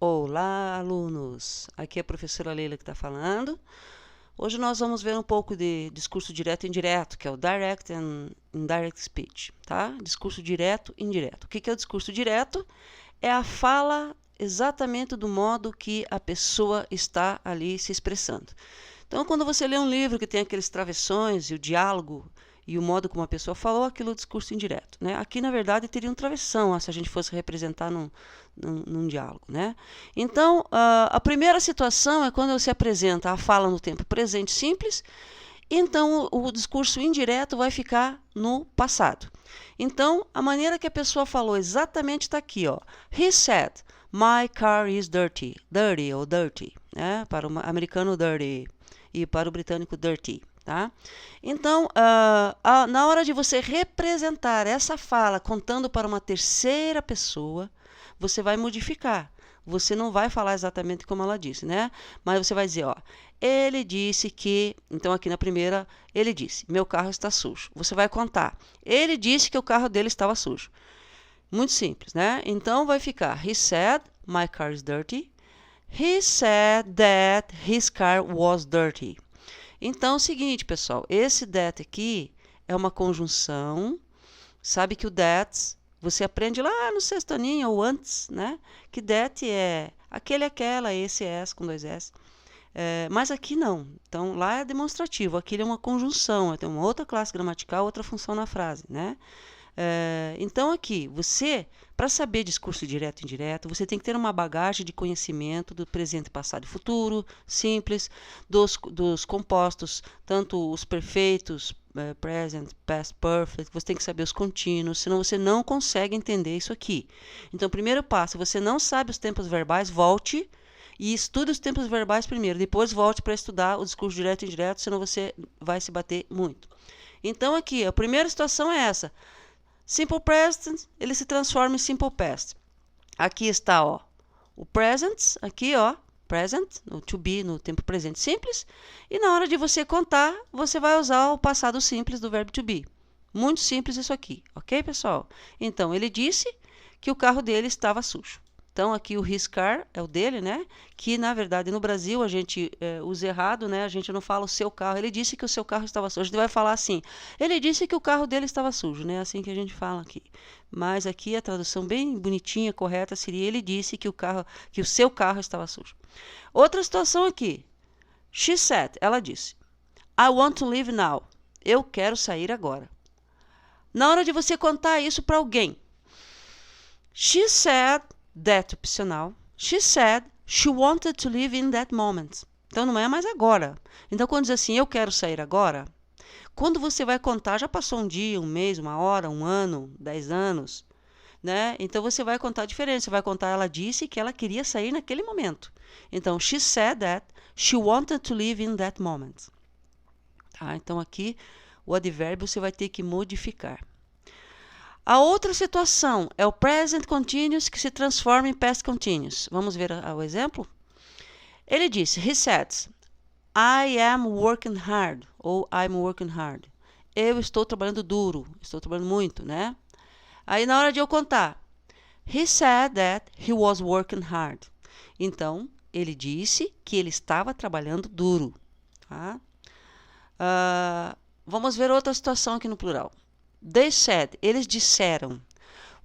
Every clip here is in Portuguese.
Olá, alunos! Aqui é a professora Leila que está falando. Hoje nós vamos ver um pouco de discurso direto e indireto, que é o Direct and Indirect Speech, tá? Discurso direto e indireto. O que é o discurso direto? É a fala exatamente do modo que a pessoa está ali se expressando. Então, quando você lê um livro que tem aqueles travessões e o diálogo e o modo como a pessoa falou, aquilo é o discurso indireto, né? Aqui, na verdade, teria um travessão, se a gente fosse representar num diálogo, né? Então, a primeira situação é quando você apresenta a fala no tempo presente simples, então o discurso indireto vai ficar no passado. Então, a maneira que a pessoa falou exatamente está aqui, ó. He said, my car is dirty. Dirty ou dirty, né? Para o americano, dirty. E para o britânico, dirty. Tá? Então, na hora de você representar essa fala contando para uma terceira pessoa, você vai modificar. Você não vai falar exatamente como ela disse, né? Mas você vai dizer, ó, ele disse que... Então, aqui na primeira, ele disse, meu carro está sujo. Você vai contar. Ele disse que o carro dele estava sujo. Muito simples, né? Então, vai ficar, he said, my car is dirty. He said that his car was dirty. Então, é o seguinte, pessoal, esse that aqui é uma conjunção, sabe que o that, você aprende lá no sexto aninho ou antes, né? Que that é aquele, aquela, esse, essa, com dois S. Mas aqui não. Então, lá é demonstrativo, aqui é uma conjunção, tem uma outra classe gramatical, outra função na frase, né? Então, aqui, você, para saber discurso direto e indireto, você tem que ter uma bagagem de conhecimento do presente, passado e futuro, simples, dos compostos, tanto os perfeitos, present, past, perfect, você tem que saber os contínuos, senão você não consegue entender isso aqui. Então, primeiro passo, se você não sabe os tempos verbais, volte e estude os tempos verbais primeiro, depois volte para estudar o discurso direto e indireto, senão você vai se bater muito. Então, aqui, a primeira situação é essa. Simple present, ele se transforma em simple past. Aqui está, ó, o present, aqui, ó, present, no to be, no tempo presente simples. E na hora de você contar, você vai usar o passado simples do verbo to be. Muito simples isso aqui, ok, pessoal? Então, ele disse que o carro dele estava sujo. Então, aqui o his car é o dele, né? Que, na verdade, no Brasil a gente usa errado, né? A gente não fala o seu carro. Ele disse que o seu carro estava sujo. A gente vai falar assim, ele disse que o carro dele estava sujo, né? Assim que a gente fala aqui. Mas aqui a tradução bem bonitinha, correta, seria ele disse que o seu carro estava sujo. Outra situação aqui. She said, ela disse, I want to leave now. Eu quero sair agora. Na hora de você contar isso para alguém. She said... that opcional. She said she wanted to leave in that moment. Então, não é mais agora. Então, quando diz assim, eu quero sair agora, quando você vai contar, já passou um dia, um mês, uma hora, um ano, 10 anos, né? Então, você vai contar diferente. Você vai contar, ela disse que ela queria sair naquele momento. Então, she said that she wanted to leave in that moment. Tá? Então, aqui, o advérbio você vai ter que modificar. A outra situação é o present continuous que se transforma em past continuous. Vamos ver o exemplo? Ele disse, he said, I am working hard, ou I'm working hard. Eu estou trabalhando duro, estou trabalhando muito, né? Aí na hora de eu contar, he said that he was working hard. Então, ele disse que ele estava trabalhando duro. Tá? Vamos ver outra situação aqui no plural. They said, eles disseram,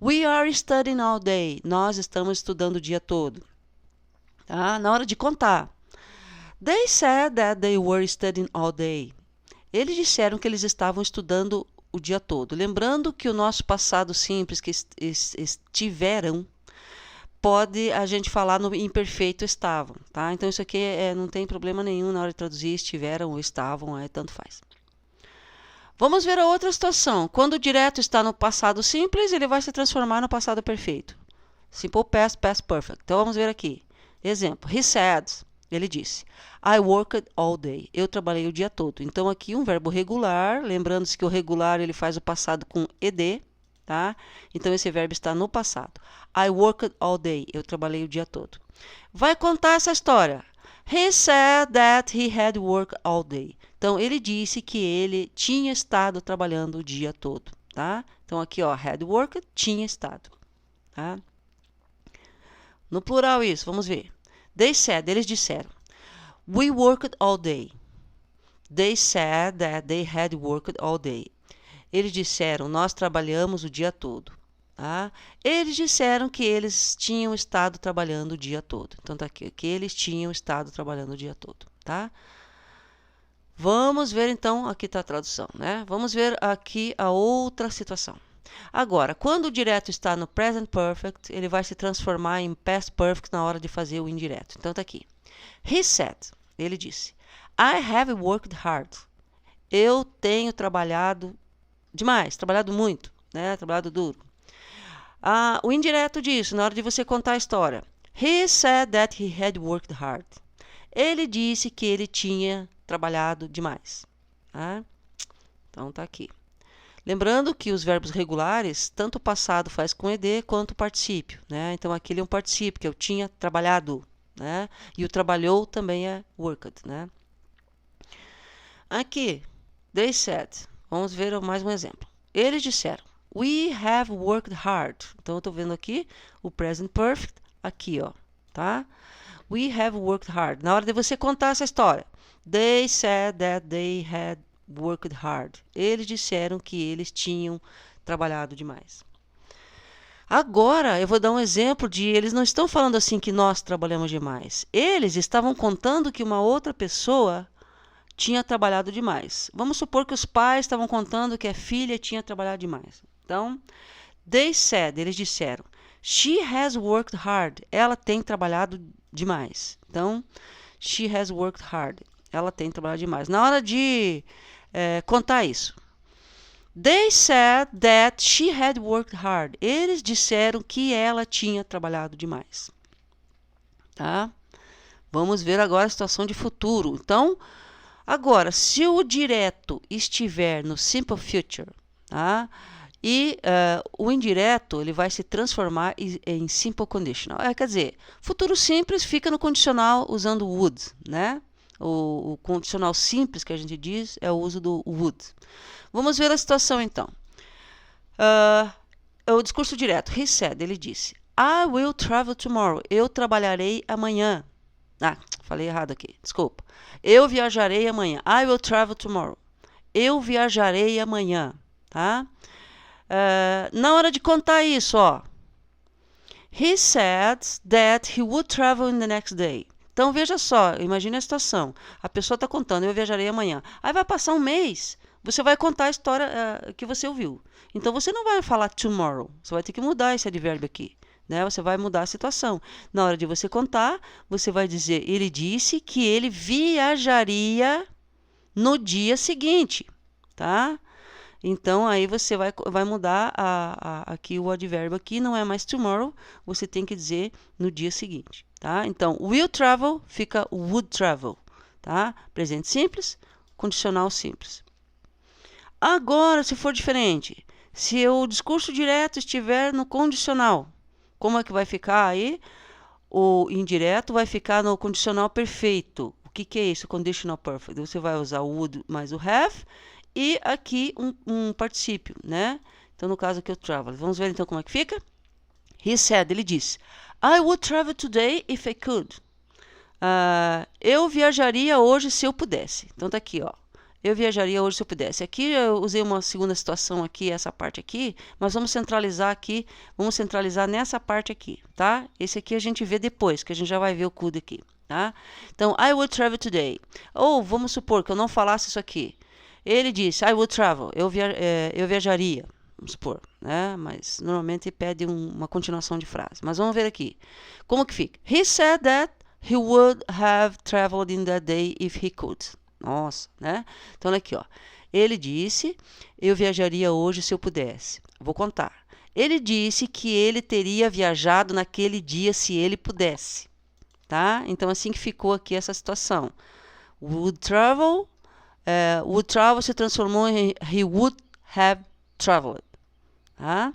we are studying all day. Nós estamos estudando o dia todo. Tá? Na hora de contar. They said that they were studying all day. Eles disseram que eles estavam estudando o dia todo. Lembrando que o nosso passado simples, que estiveram, pode a gente falar no imperfeito estavam. Tá? Então, isso aqui não tem problema nenhum na hora de traduzir estiveram ou estavam, tanto faz. Vamos ver a outra situação. Quando o direto está no passado simples, ele vai se transformar no passado perfeito. Simple past, past perfect. Então, vamos ver aqui. Exemplo. He said, ele disse, I worked all day. Eu trabalhei o dia todo. Então, aqui um verbo regular. Lembrando-se que o regular ele faz o passado com ed. Tá? Então, esse verbo está no passado. I worked all day. Eu trabalhei o dia todo. Vai contar essa história. He said that he had worked all day. Então, ele disse que ele tinha estado trabalhando o dia todo, tá? Então, aqui, ó, had worked, tinha estado, tá? No plural isso, vamos ver. They said, eles disseram. We worked all day. They said that they had worked all day. Eles disseram, nós trabalhamos o dia todo. Tá? Eles disseram que eles tinham estado trabalhando o dia todo. Então tá aqui, que eles tinham estado trabalhando o dia todo, tá? Vamos ver então, aqui está a tradução, né? Vamos ver aqui a outra situação. Agora, quando o direto está no present perfect, ele vai se transformar em past perfect na hora de fazer o indireto. Então tá aqui. He said, ele disse, I have worked hard. Eu tenho trabalhado demais, trabalhado muito, né? Trabalhado duro. O indireto disso, na hora de você contar a história. He said that he had worked hard. Ele disse que ele tinha trabalhado demais. Tá? Então tá aqui. Lembrando que os verbos regulares, tanto o passado faz com ed quanto o particípio, né? Então aqui ele é um particípio, que eu tinha trabalhado, né? E o trabalhou também é worked, né? Aqui, they said. Vamos ver mais um exemplo. Eles disseram, we have worked hard. Então eu estou vendo aqui o present perfect, aqui, ó, tá? We have worked hard. Na hora de você contar essa história, they said that they had worked hard. Eles disseram que eles tinham trabalhado demais. Agora eu vou dar um exemplo de eles não estão falando assim que nós trabalhamos demais. Eles estavam contando que uma outra pessoa tinha trabalhado demais. Vamos supor que os pais estavam contando que a filha tinha trabalhado demais. Então, they said, eles disseram, she has worked hard. Ela tem trabalhado demais. Então, she has worked hard. Ela tem trabalhado demais. Na hora de contar isso, they said that she had worked hard. Eles disseram que ela tinha trabalhado demais. Tá? Vamos ver agora a situação de futuro. Então, agora, se o direto estiver no simple future, tá? E o indireto ele vai se transformar em simple conditional. Quer dizer, futuro simples fica no condicional usando would, né? O condicional simples que a gente diz é o uso do would. Vamos ver a situação então. O discurso direto. He said, ele disse, I will travel tomorrow. Eu trabalharei amanhã. Falei errado aqui, desculpa. Eu viajarei amanhã. I will travel tomorrow. Eu viajarei amanhã, tá? Na hora de contar isso, ó. He said that he would travel in the next day. Então, veja só, imagine a situação. A pessoa está contando, eu viajarei amanhã. Aí vai passar um mês, você vai contar a história que você ouviu. Então, você não vai falar tomorrow. Você vai ter que mudar esse advérbio aqui. Né? Você vai mudar a situação. Na hora de você contar, você vai dizer, ele disse que ele viajaria no dia seguinte, tá? Então, aí você vai mudar aqui o advérbio aqui, não é mais tomorrow, você tem que dizer no dia seguinte, tá? Então, will travel fica would travel, tá? Presente simples, condicional simples. Agora, se for diferente, se o discurso direto estiver no condicional, como é que vai ficar aí? O indireto vai ficar no condicional perfeito. O que é isso? Conditional perfect. Você vai usar o would mais o have e aqui um particípio, né? Então, no caso aqui, o travel. Vamos ver então como é que fica? He said, ele disse, I would travel today if I could. Eu viajaria hoje se eu pudesse. Então, tá aqui, ó. Eu viajaria hoje se eu pudesse. Aqui eu usei uma segunda situação aqui, essa parte aqui, mas vamos centralizar aqui, vamos centralizar nessa parte aqui, tá? Esse aqui a gente vê depois, que a gente já vai ver o could aqui, tá? Então, I would travel today. Ou, vamos supor que eu não falasse isso aqui. Ele disse, I would travel, eu viajaria, vamos supor, né? Mas normalmente pede uma continuação de frase. Mas vamos ver aqui. Como que fica? He said that he would have traveled in that day if he could. Nossa, né? Então, olha aqui, ó. Ele disse, eu viajaria hoje se eu pudesse. Vou contar. Ele disse que ele teria viajado naquele dia se ele pudesse, tá? Então, assim que ficou aqui essa situação. Would travel se transformou em he would have traveled, tá?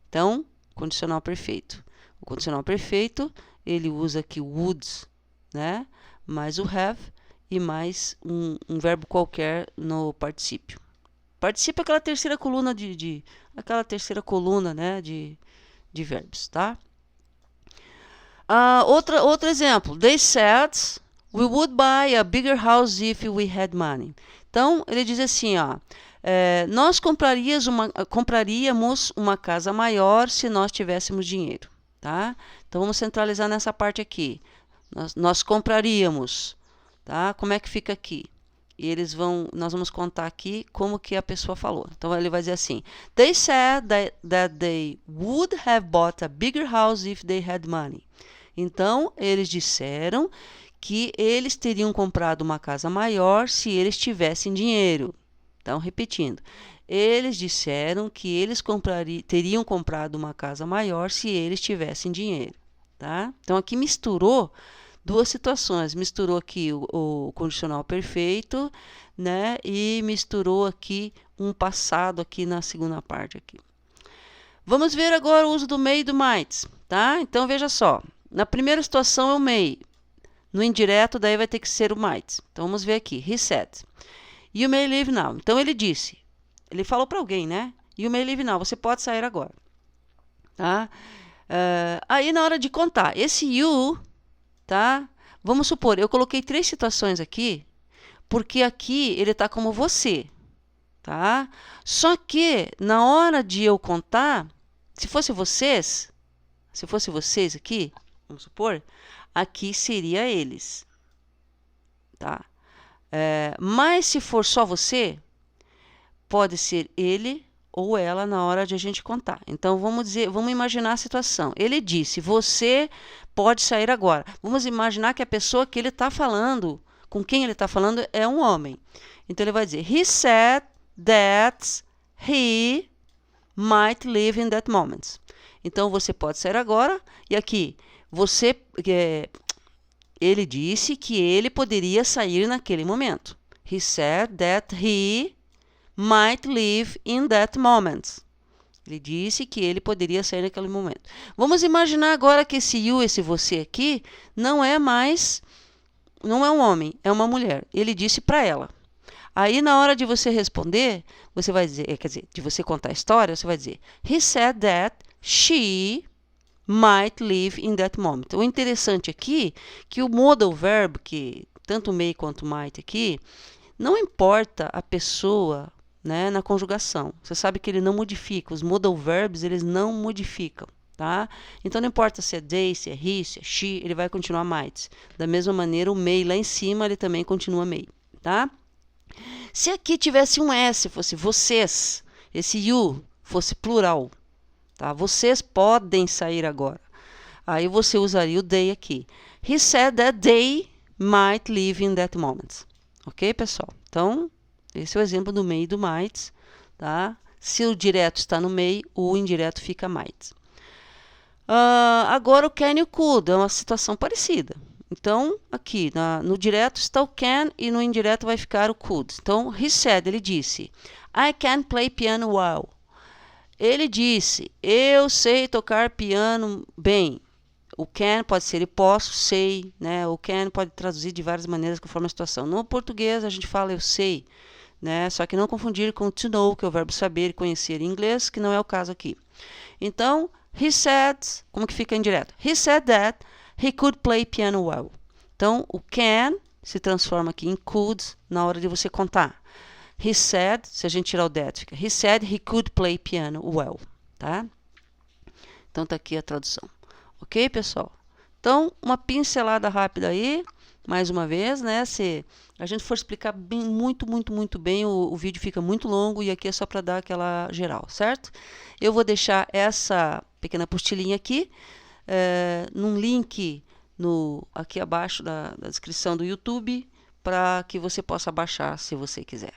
Então, condicional perfeito. O condicional perfeito, ele usa aqui would, né? Mais o have e mais um verbo qualquer no particípio. Particípio é aquela terceira coluna né, de verbos, tá? Outro exemplo. They said we would buy a bigger house if we had money. Então, ele diz assim, ó, nós compraríamos uma casa maior se nós tivéssemos dinheiro, tá? Então, vamos centralizar nessa parte aqui. Nós compraríamos, tá? Como é que fica aqui? E nós vamos contar aqui como que a pessoa falou. Então, ele vai dizer assim, They said that they would have bought a bigger house if they had money. Então, eles disseram que eles teriam comprado uma casa maior se eles tivessem dinheiro. Então, repetindo, eles disseram que eles teriam comprado uma casa maior se eles tivessem dinheiro. Tá? Então, aqui misturou duas situações. Misturou aqui o condicional perfeito, né? E misturou aqui um passado aqui na segunda parte. Aqui. Vamos ver agora o uso do may e do might. Tá? Então, veja só. Na primeira situação é o may. No indireto, daí vai ter que ser o might. Então, vamos ver aqui. He said, you may leave now. Então, ele disse. Ele falou para alguém, né? You may leave now. Você pode sair agora. Tá? Aí, na hora de contar, esse you, tá? Vamos supor, eu coloquei 3 situações aqui, porque aqui ele está como você. Tá? Só que, na hora de eu contar, se fosse vocês aqui, vamos supor, aqui seria eles, tá? Mas se for só você, pode ser ele ou ela na hora de a gente contar. Então, vamos imaginar a situação. Ele disse, você pode sair agora. Vamos imaginar que a pessoa que ele está falando, com quem ele está falando, é um homem. Então, ele vai dizer, he said that he might leave in that moment. Então, você pode sair agora. E aqui, ele disse que ele poderia sair naquele momento. He said that he might leave in that moment. Ele disse que ele poderia sair naquele momento. Vamos imaginar agora que esse you, esse você aqui, não é um homem, é uma mulher. Ele disse para ela. Aí, na hora de você responder, você vai dizer, quer dizer, de você contar a história, você vai dizer, he said that she might live in that moment. O interessante aqui é que o modal verb, que tanto may quanto might aqui, não importa a pessoa, né, na conjugação. Você sabe que ele não modifica. Os modal verbs, eles não modificam. Tá? Então, não importa se é they, se é he, se é she, ele vai continuar might. Da mesma maneira, o may lá em cima, ele também continua may. Tá? Se aqui tivesse um S, fosse vocês, esse you fosse plural, tá? Vocês podem sair agora. Aí você usaria o they aqui. He said that they might live in that moment. Ok, pessoal? Então, esse é o exemplo do may e do might. Tá? Se o direto está no may, o indireto fica might. Agora o can e o could é uma situação parecida. Então, aqui no direto está o can e no indireto vai ficar o could. Então, he said, ele disse, I can play piano well. Ele disse, eu sei tocar piano bem. O can pode ser eu posso, sei, né? O can pode traduzir de várias maneiras conforme a situação. No português a gente fala eu sei, né? Só que não confundir com to know, que é o verbo saber e conhecer em inglês, que não é o caso aqui. Então, he said, como que fica indireto? He said that he could play piano well. Então, o can se transforma aqui em could na hora de você contar. He said, se a gente tirar o that, fica he said he could play piano well. Tá? Então, tá aqui a tradução. Ok, pessoal? Então, uma pincelada rápida aí, mais uma vez, né? Se a gente for explicar bem, muito bem, o vídeo fica muito longo e aqui é só para dar aquela geral, certo? Eu vou deixar essa pequena apostilinha aqui, num link aqui abaixo da descrição do YouTube, para que você possa baixar se você quiser.